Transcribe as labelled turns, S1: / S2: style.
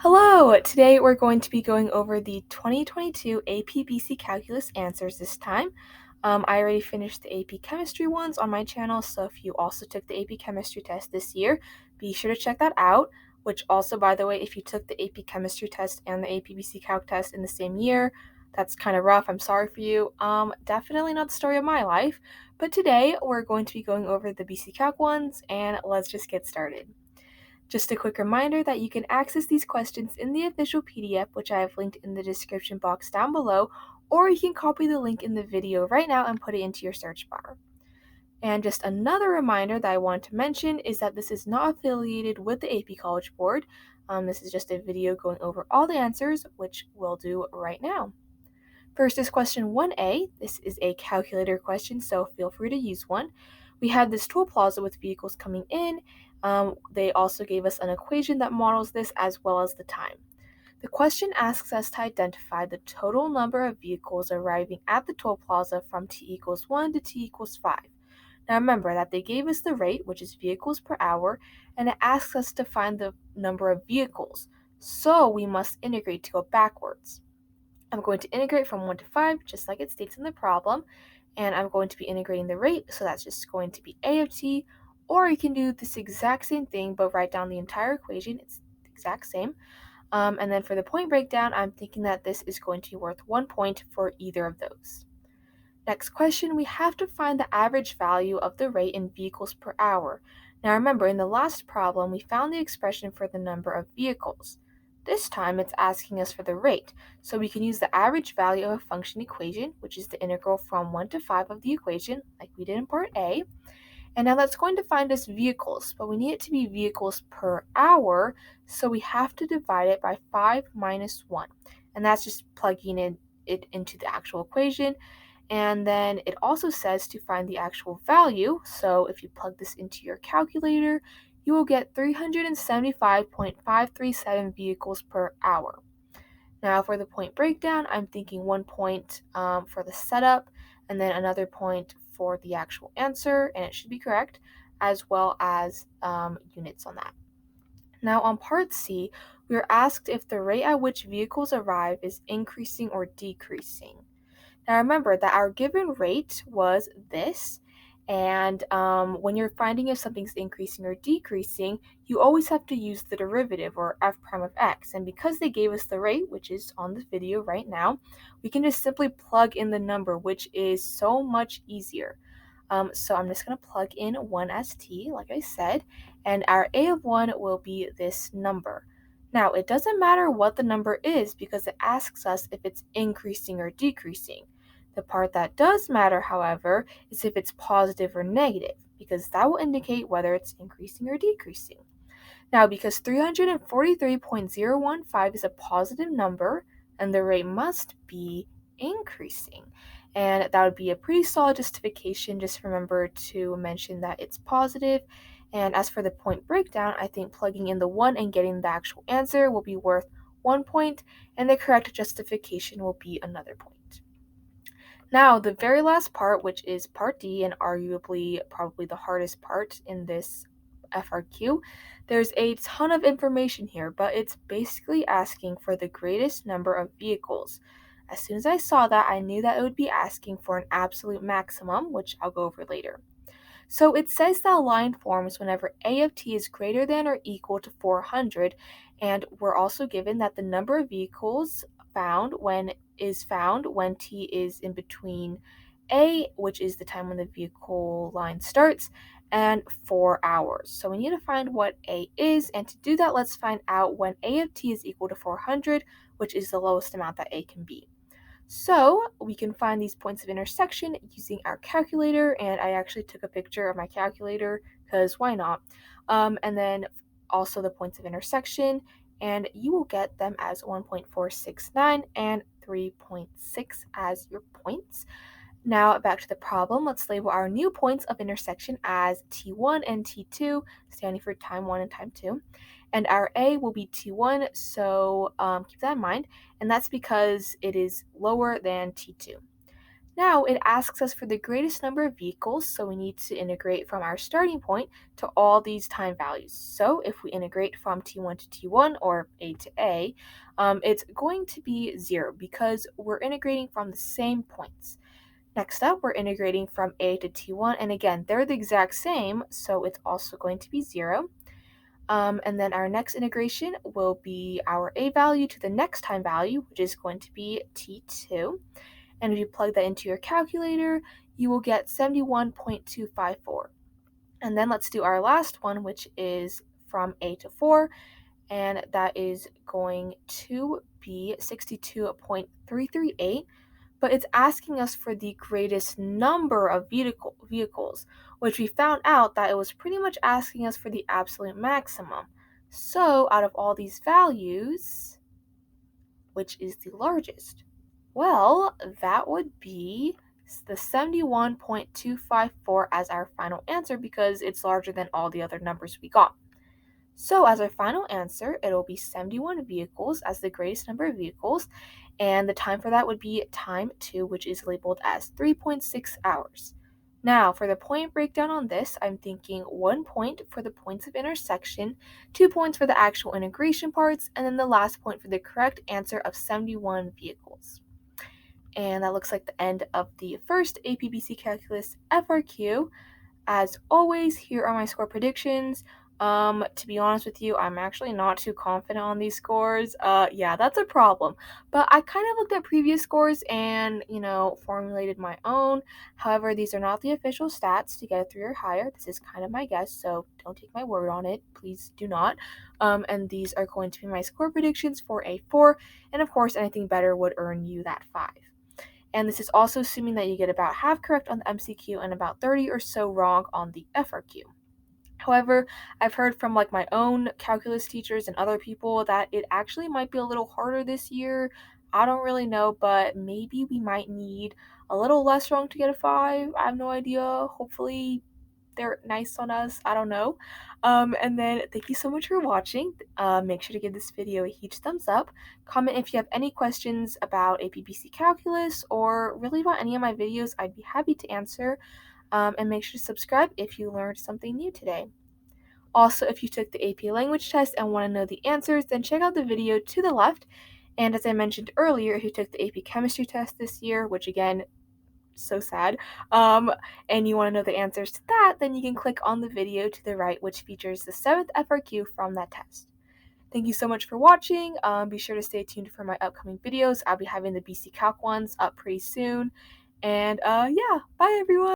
S1: Hello! Today we're going to be going over the 2022 AP Calculus answers this time. I already finished the AP Chemistry ones on my channel, so if you also took the AP Chemistry test this year, be sure to check that out. Which also, by the way, if you took the AP Chemistry test and the AP Calc test in the same year, that's kind of rough. I'm sorry for you. Definitely not the story of my life. But today we're going to be going over the BC Calc ones, and let's just get started. Just a quick reminder that you can access these questions in the official PDF, which I have linked in the description box down below, or you can copy the link in the video right now and put it into your search bar. And just another reminder that I want to mention is that this is not affiliated with the AP College Board. This is just a video going over all the answers, which we'll do right now. First is question 1A. This is a calculator question, so feel free to use one. We have this toll plaza with vehicles coming in. They also gave us an equation that models this as well as the time. The question asks us to identify the total number of vehicles arriving at the toll plaza from t equals 1 to t equals 5. Now remember that they gave us the rate, which is vehicles per hour, and it asks us to find the number of vehicles. So we must integrate to go backwards. I'm going to integrate from 1 to 5, just like it states in the problem, and I'm going to be integrating the rate, so that's just going to be a of t, or you can do this exact same thing, but write down the entire equation. It's the exact same. And then for the point breakdown, I'm thinking that this is going to be worth 1 point for either of those. Next question, we have to find the average value of the rate in vehicles per hour. Now remember, in the last problem, we found the expression for the number of vehicles. This time, it's asking us for the rate, so we can use the average value of a function equation, which is the integral from 1 to 5 of the equation, like we did in part A. And now that's going to find us vehicles, but we need it to be vehicles per hour, so we have to divide it by 5 minus 1. And that's just plugging it into the actual equation. And then it also says to find the actual value. So if you plug this into your calculator, you will get 375.537 vehicles per hour. Now for the point breakdown, I'm thinking 1 point for the setup, and then another point for the actual answer, and it should be correct, as well as units on that. Now on part C, we are asked if the rate at which vehicles arrive is increasing or decreasing. Now remember that our given rate was this, and when you're finding if something's increasing or decreasing, you always have to use the derivative, or f prime of x. And because they gave us the rate, which is on the video right now, we can just simply plug in the number, which is so much easier. So I'm just going to plug in 1 as t, like I said, and our a of 1 will be this number. Now, it doesn't matter what the number is because it asks us if it's increasing or decreasing. The part that does matter, however, is if it's positive or negative, because that will indicate whether it's increasing or decreasing. Now, because 343.015 is a positive number, and the rate must be increasing. And that would be a pretty solid justification. Just remember to mention that it's positive. And as for the point breakdown, I think plugging in the 1 and getting the actual answer will be worth 1 point, and the correct justification will be another point. Now, the very last part, which is part D, and arguably probably the hardest part in this FRQ, there's a ton of information here, but it's basically asking for the greatest number of vehicles. As soon as I saw that, I knew that it would be asking for an absolute maximum, which I'll go over later. So it says that a line forms whenever a of t is greater than or equal to 400, and we're also given that the number of vehicles found when t is in between a, which is the time when the vehicle line starts, and 4 hours. So we need to find what a is, and to do that, let's find out when a of t is equal to 400, which is the lowest amount that a can be. So we can find these points of intersection using our calculator, and I actually took a picture of my calculator because why not? And then also the points of intersection, and you will get them as 1.469 and 3.6 as your points. Now back to the problem, let's label our new points of intersection as T1 and T2, standing for time 1 and time 2. And our A will be T1, so keep that in mind, and that's because it is lower than T2. Now it asks us for the greatest number of vehicles, so we need to integrate from our starting point to all these time values. So if we integrate from t1 to t1 or a to a, it's going to be 0 because we're integrating from the same points. Next up, we're integrating from a to t1, and again, they're the exact same, so it's also going to be 0. And then our next integration will be our a value to the next time value, which is going to be t2. And if you plug that into your calculator, you will get 71.254. And then let's do our last one, which is from a to 4, and that is going to be 62.338. But it's asking us for the greatest number of vehicles, which we found out that it was pretty much asking us for the absolute maximum. So out of all these values, which is the largest? Well, that would be the 71.254 as our final answer because it's larger than all the other numbers we got. So, as our final answer, it'll be 71 vehicles as the greatest number of vehicles, and the time for that would be time 2, which is labeled as 3.6 hours. Now, for the point breakdown on this, I'm thinking 1 point for the points of intersection, 2 points for the actual integration parts, and then the last point for the correct answer of 71 vehicles. And that looks like the end of the first APBC Calculus FRQ. As always, here are my score predictions. To be honest with you, I'm actually not too confident on these scores. Yeah, that's a problem. But I kind of looked at previous scores and, formulated my own. However, these are not the official stats to get a 3 or higher. This is kind of my guess, so don't take my word on it. Please do not. And these are going to be my score predictions for a 4, and of course, anything better would earn you that 5. And this is also assuming that you get about half correct on the MCQ and about 30 or so wrong on the FRQ. However, I've heard from my own calculus teachers and other people that it actually might be a little harder this year. I don't really know, but maybe we might need a little less wrong to get a 5. I have no idea. Hopefully they're nice on us. I don't know. And then thank you so much for watching. Make sure to give this video a huge thumbs up. Comment if you have any questions about APBC Calculus or really about any of my videos. I'd be happy to answer. And make sure to subscribe if you learned something new today. Also, if you took the AP language test and want to know the answers, then check out the video to the left. And as I mentioned earlier, if you took the AP chemistry test this year, which again, so sad, and you want to know the answers to that, then you can click on the video to the right, which features the 7th FRQ from that test. Thank you so much for watching. Be sure to stay tuned for my upcoming videos. I'll be having the BC Calc ones up pretty soon. And yeah, bye everyone!